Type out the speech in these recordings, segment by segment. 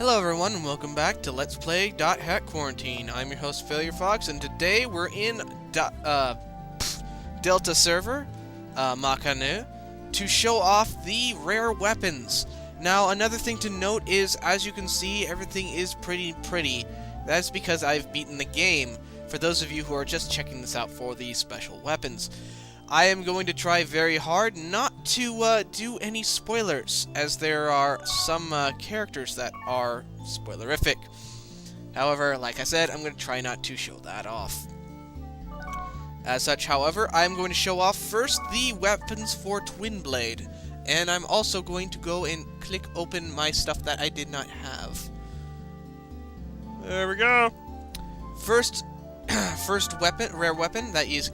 Hello everyone and welcome back to Let's Play Qurantine. I'm your host Failure Fox and today we're in Delta server, Makanu, to show off the rare weapons. Now another thing to note is, as you can see, everything is pretty. That's because I've beaten the game, for those of you who are just checking this out for the special weapons. I am going to try very hard not to do any spoilers, as there are some characters that are spoilerific. However, like I said, I'm going to try not to show that off. As such, however, I'm going to show off first the weapons for Twin Blade, and I'm also going to go and click open my stuff that I did not have. There we go. First rare weapon that is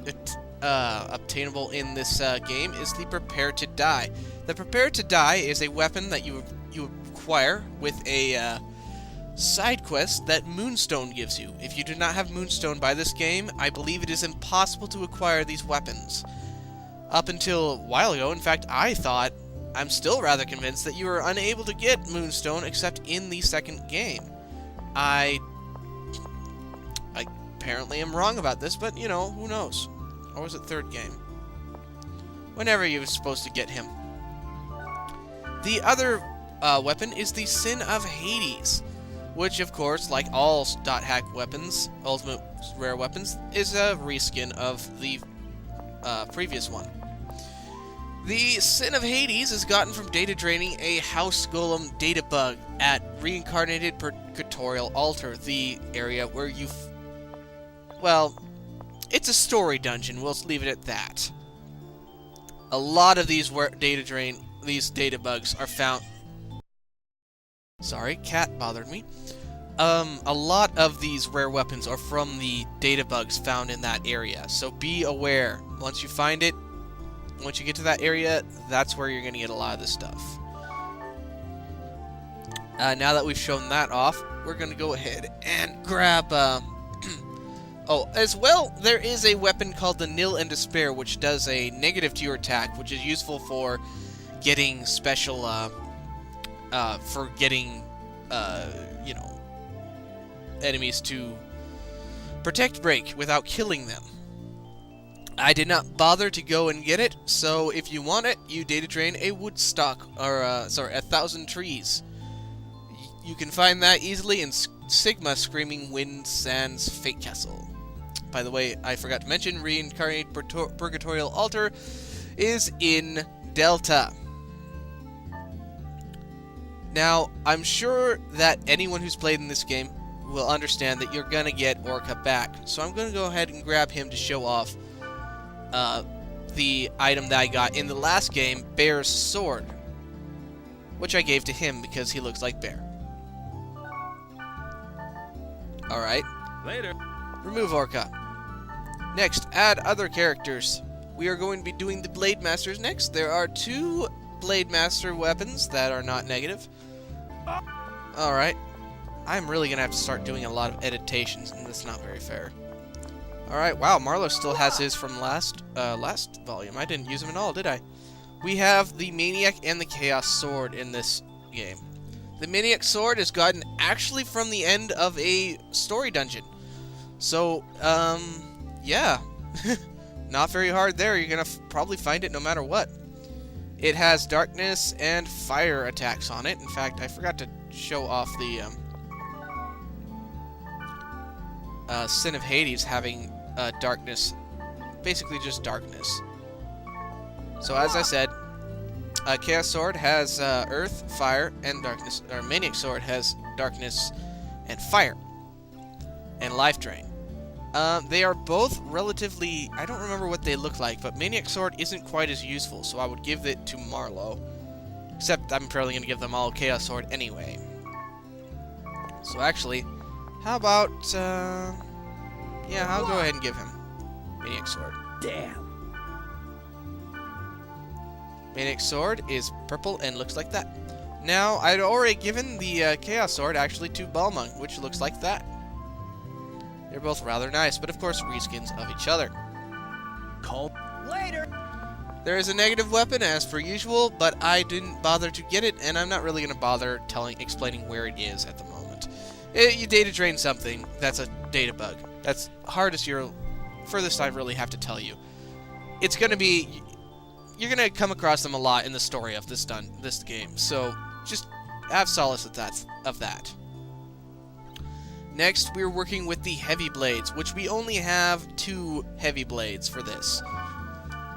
obtainable in this game is the Prepare to Die. The Prepare to Die is a weapon that you acquire with a side quest that Moonstone gives you. If you do not have Moonstone by this game, I believe it is impossible to acquire these weapons. Up until a while ago, in fact, I'm still rather convinced that you are unable to get Moonstone except in the second game. I apparently am wrong about this, but, you know, who knows? Or was it third game? Whenever you were supposed to get him. The other weapon is the Sin of Hades, which, of course, like all .hack weapons, ultimate rare weapons, is a reskin of the previous one. The Sin of Hades is gotten from data draining a house golem data bug at Reincarnated Purgatorial altar, the area where you've... well, it's a story dungeon, we'll leave it at that. A lot of these data bugs are found... Sorry, cat bothered me. A lot of these rare weapons are from the data bugs found in that area, so be aware. Once you find it, once you get to that area, that's where you're going to get a lot of this stuff. Now that we've shown that off, we're going to go ahead and grab... Oh, as well, there is a weapon called the Nil Despair, which does a negative to your attack, which is useful for getting special, you know, enemies to protect break without killing them. I did not bother to go and get it, so if you want it, you data drain a wood stock, or, 1,000 trees. You can find that easily in Sigma Screaming Wind Sands Fate Castle. By the way, I forgot to mention, Reincarnated Purgatorial Altar is in Delta. Now, I'm sure that anyone who's played in this game will understand that you're gonna get Orca back, so I'm gonna go ahead and grab him to show off the item that I got in the last game, Bear's Sword, which I gave to him because he looks like Bear. Alright. Later. Remove Orca. Next, add other characters. We are going to be doing the Blademasters next. There are 2 Blademaster weapons that are not negative. Alright. I'm really going to have to start doing a lot of editations, and that's not very fair. Alright, wow, Marlowe still has his from last volume. I didn't use him at all, did I? We have the Maniac and the Chaos Sword in this game. The Maniac Sword is gotten actually from the end of a story dungeon. So, yeah. Not very hard there. You're gonna probably find it no matter what. It has darkness and fire attacks on it. In fact, I forgot to show off the Sin of Hades having darkness. Basically just darkness. So as I said, Chaos Sword has earth, fire, and darkness. Or Maniac Sword has darkness and fire. And life drain. They are both relatively... I don't remember what they look like, but Maniac Sword isn't quite as useful, so I would give it to Marlowe. Except I'm probably going to give them all Chaos Sword anyway. So actually, how about... yeah, I'll go ahead and give him Maniac Sword. Damn. Maniac Sword is purple and looks like that. Now, I'd already given the Chaos Sword actually to Balmung, which looks like that. They're both rather nice, but of course reskins of each other. Call later. There is a negative weapon as per usual, but I didn't bother to get it, and I'm not really going to bother explaining where it is at the moment. You data drain something, that's a data bug. That's furthest I really have to tell you. It's going to be... You're going to come across them a lot in the story of this game, so just have solace of that. Next, we're working with the heavy blades, which we only have 2 heavy blades for this.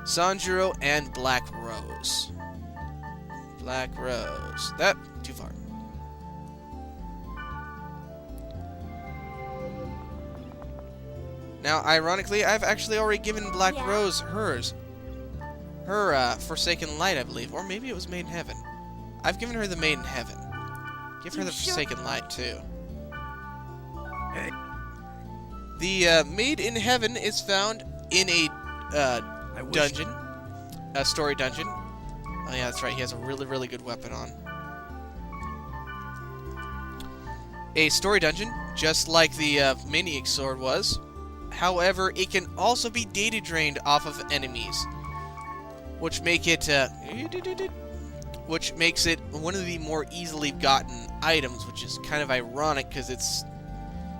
Sanjuro and Black Rose. Black Rose. That, too far. Now, ironically, I've actually already given Black Rose hers. Her, Forsaken Light, I believe. Or maybe it was Made in Heaven. I've given her the Made in Heaven. Give her the Forsaken Light, too. The, Made in Heaven is found in a, dungeon. A story dungeon. Oh yeah, that's right, he has a really, really good weapon on. A story dungeon, just like the Maniac Sword was. However, it can also be data drained off of enemies, which makes it one of the more easily gotten items, which is kind of ironic because it's...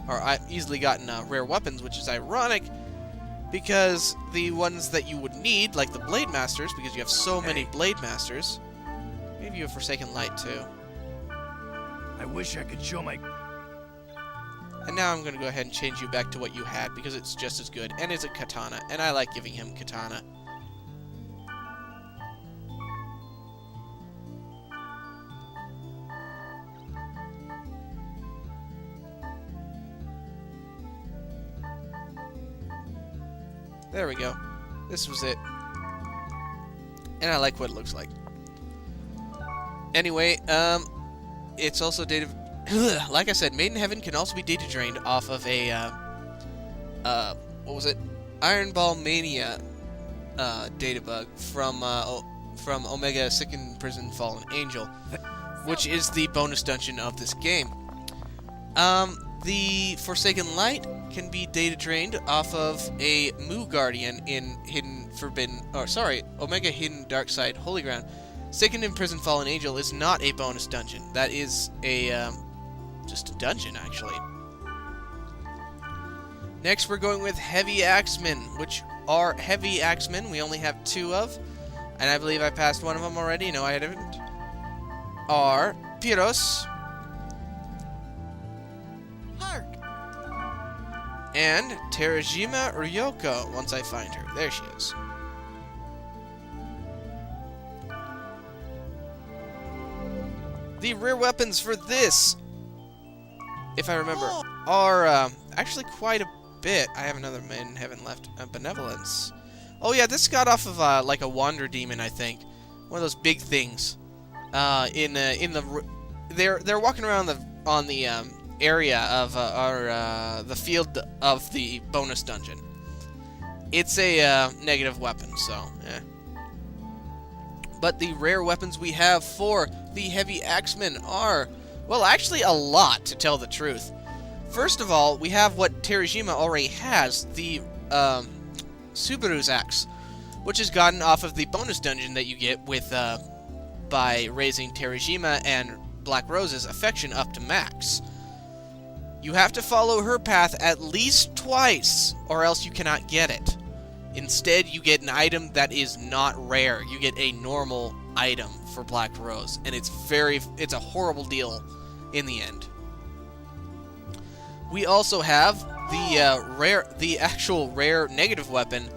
Or easily gotten rare weapons, which is ironic because the ones that you would need, like the Blademasters, because you have so many Blademasters, maybe you have Forsaken Light too. I wish I could show my... And now I'm going to go ahead and change you back to what you had, because it's just as good, and it's a katana, and I like giving him katana. There we go. This was it. And I like what it looks like. Anyway, it's also data... like I said, Made in Heaven can also be data drained off of a, what was it? Iron Ball Mania, data bug from Omega Sickened Prison Fallen Angel, which is the bonus dungeon of this game. The Forsaken Light can be data drained off of a Mu Guardian in Omega Hidden Dark Side Holy Ground. Sickened in Prison Fallen Angel is not a bonus dungeon. That is a, just a dungeon, actually. Next, we're going with Heavy Axemen, which are Heavy Axemen we only have 2 of, and I believe I passed one of them already. No, I haven't. Are Pyros and Terajima Ryoko, once I find her. There she is. The rare weapons for this, if I remember, are actually quite a bit. I have another Made in Heaven left. Benevolence. Oh yeah, this got off of like a Wander Demon, I think. One of those big things. They're walking around on the area of the field of the bonus dungeon. It's a negative weapon, so But the rare weapons we have for the Heavy Axemen are, well, actually a lot, to tell the truth. First of all, we have what Terajima already has, the Subaru's Axe, which is gotten off of the bonus dungeon that you get with by raising Terajima and Black Rose's affection up to max. You have to follow her path at least twice, or else you cannot get it. Instead, you get an item that is not rare. You get a normal item for Black Rose, and it's a horrible deal in the end. We also have the actual rare negative weapon,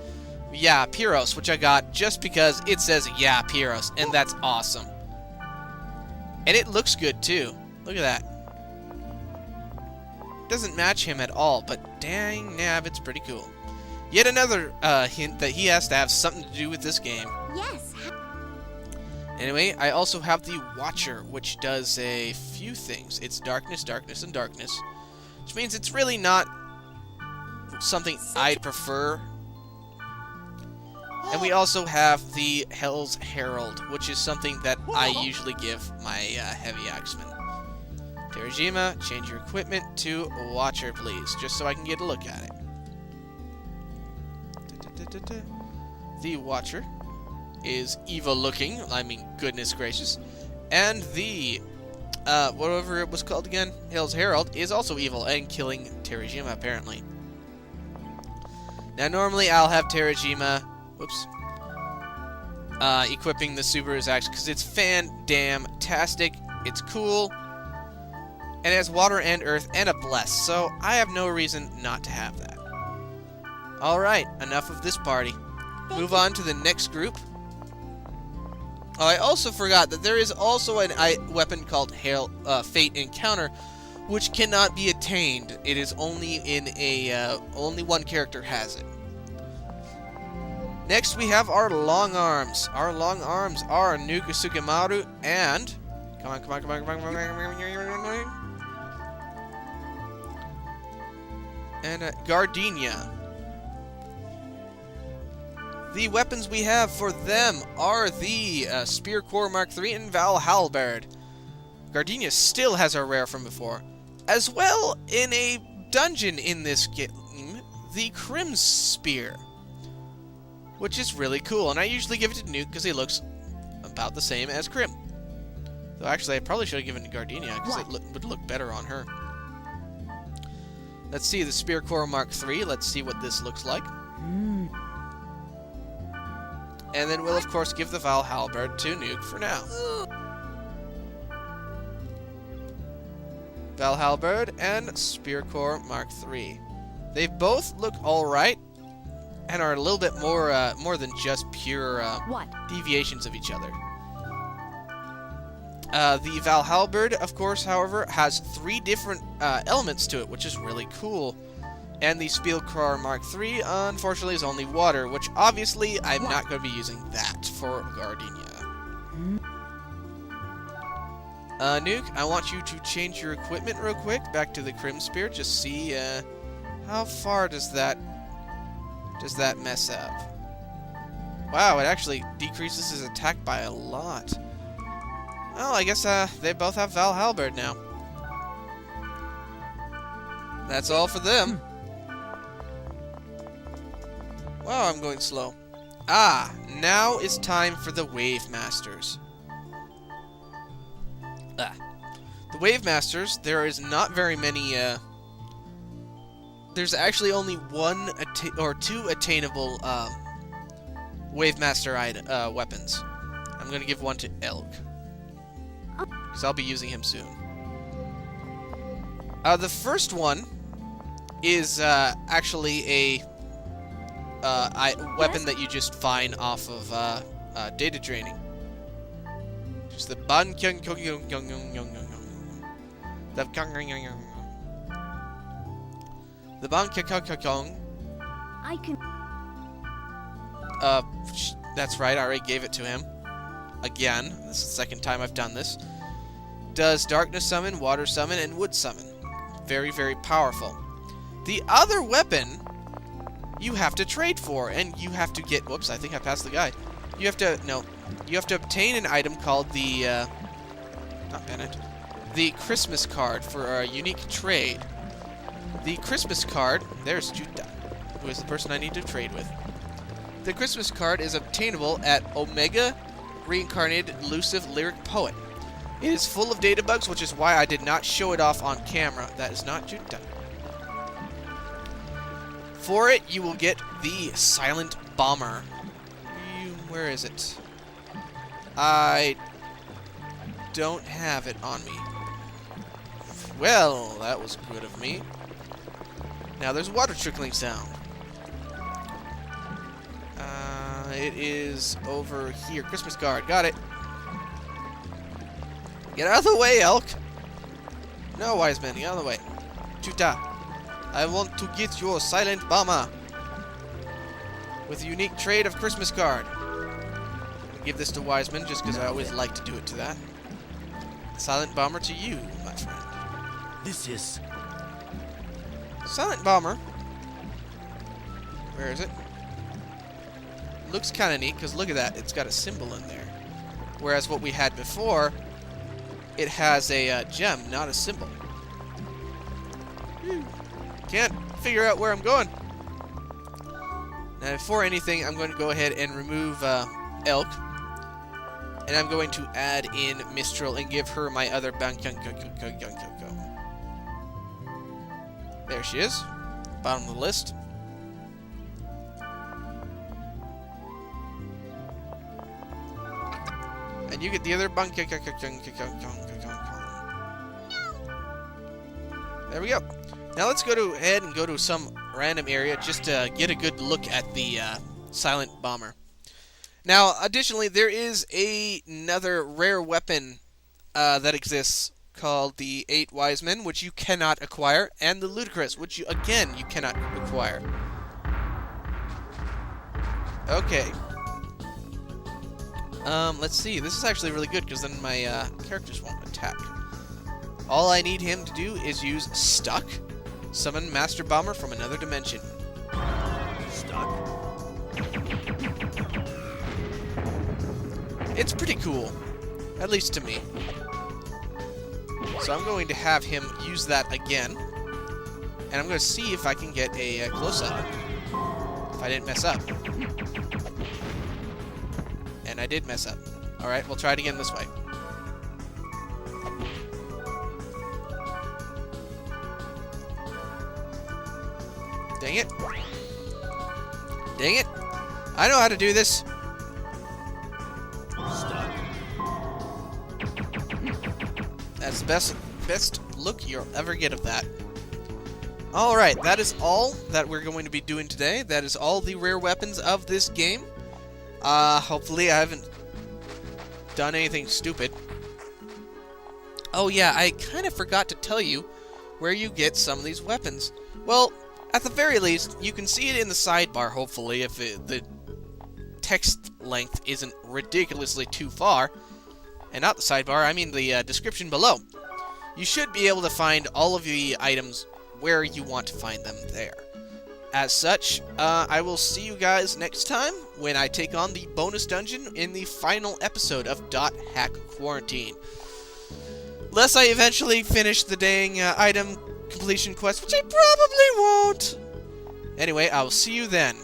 Yeah, Pyros, which I got just because it says Yeah, Pyros, and that's awesome. And it looks good too. Look at that. Doesn't match him at all, but dang nab, it's pretty cool. Yet another hint that he has to have something to do with this game. Yes. Anyway, I also have the Watcher, which does a few things. It's darkness, darkness, and darkness, which means it's really not something I'd prefer. And we also have the Hell's Herald, which is something that I usually give my Heavy Axemen. Terajima, change your equipment to Watcher, please, just so I can get a look at it. The Watcher. is evil looking. I mean, goodness gracious. And the, whatever it was called again, Hell's Herald, is also evil and killing Terajima, apparently. Now, normally I'll have Terajima, whoops, equipping the Subaru's axe because it's fan-damn-tastic. It's cool. And it has water and earth and a bless, so I have no reason not to have that. Alright, enough of this party. Move on to the next group. Oh, I also forgot that there is also a weapon called Fate Encounter, which cannot be attained. It is only in a, only one character has it. Next, we have our long arms. Our long arms are Nuka Sukemaru and... Come on. And Gardenia. The weapons we have for them are the Spear Core Mark III and Val Halberd. Gardenia still has our rare from before. As well, in a dungeon in this game, the Crim Spear. Which is really cool, and I usually give it to Nuke because he looks about the same as Crim. Though actually, I probably should have given it to Gardenia because it would look better on her. Let's see, the Spear Core Mark III. Let's see what this looks like. And then we'll, of course, give the Val Halberd to Nuke for now. Val Halberd and Spear Core Mark III. They both look alright, and are a little bit more than just pure deviations of each other. The Val Halberd, of course, however, has 3 different elements to it, which is really cool. And the Spear Core Mark III, unfortunately, is only water, which obviously I'm not going to be using that for Gardenia. Nuke, I want you to change your equipment real quick back to the Crim Spear. Just see how far does that mess up. Wow, it actually decreases his attack by a lot. Well, I guess they both have Val Halberd now. That's all for them. Wow, I'm going slow. Ah, now is time for the Wave Masters. The Wave Masters, there is not very many, there's actually only 1 or 2 attainable, Wave Master weapons. I'm gonna give one to Elk, because I'll be using him soon. The first one is, actually a weapon that you just find off of data draining. Just the ban kyung kyung kyung kyung kyung kyung the ban kyung kyung kyung kyung. I can. That's right. I already gave it to him. Again, this is the second time I've done this. Does darkness summon, water summon, and wood summon. Very, very powerful. The other weapon you have to trade for, and you have to get... Whoops, I think I passed the guy. You have to... No. You have to obtain an item called the... not Bennett. The Christmas card for a unique trade. The Christmas card... There's Juta, who is the person I need to trade with. The Christmas card is obtainable at Omega Reincarnated Elusive Lyric Poet. It is full of data bugs, which is why I did not show it off on camera. That is not Juta. For it, you will get the Silent Bomber. Where is it? I don't have it on me. Well, that was good of me. Now there's water trickling sound. It is over here. Christmas card. Got it. Get out of the way, Elk. No, wise man. Get out of the way. Chuta. I want to get your Silent Bomber with a unique trade of Christmas card. Give this to Wiseman just because I always like to do it to that. Silent Bomber to you, my friend. This is... Silent Bomber. Where is it? Looks kind of neat because look at that. It's got a symbol in there. Whereas what we had before, it has a gem, not a symbol. Can't figure out where I'm going. Now, before anything, I'm going to go ahead and remove elk. And I'm going to add in Mistral and give her my other There she is. Bottom of the list. And you get the other There we go. Now let's go ahead and go to some random area just to get a good look at the silent bomber. Now, additionally, there is another rare weapon that exists called the 8 Wise Men, which you cannot acquire, and the Ludicrous, which you cannot acquire. Okay. Let's see. This is actually really good because then my characters won't attack. All I need him to do is use Stuck, summon Master Bomber from another dimension. Stuck. It's pretty cool, at least to me. So I'm going to have him use that again, and I'm going to see if I can get a close-up, if I didn't mess up. And I did mess up. Alright, we'll try it again this way. Dang it. Dang it. I know how to do this. That's the best look you'll ever get of that. Alright, that is all that we're going to be doing today. That is all the rare weapons of this game. Hopefully I haven't done anything stupid. Oh yeah, I kind of forgot to tell you where you get some of these weapons. Well, at the very least, you can see it in the sidebar, hopefully, if the text length isn't ridiculously too far. And not the sidebar, I mean the description below. You should be able to find all of the items where you want to find them there. As such, I will see you guys next time when I take on the bonus dungeon in the final episode of .hack Quarantine. Unless I eventually finish the dang item completion quest, which I probably won't. Anyway, I will see you then.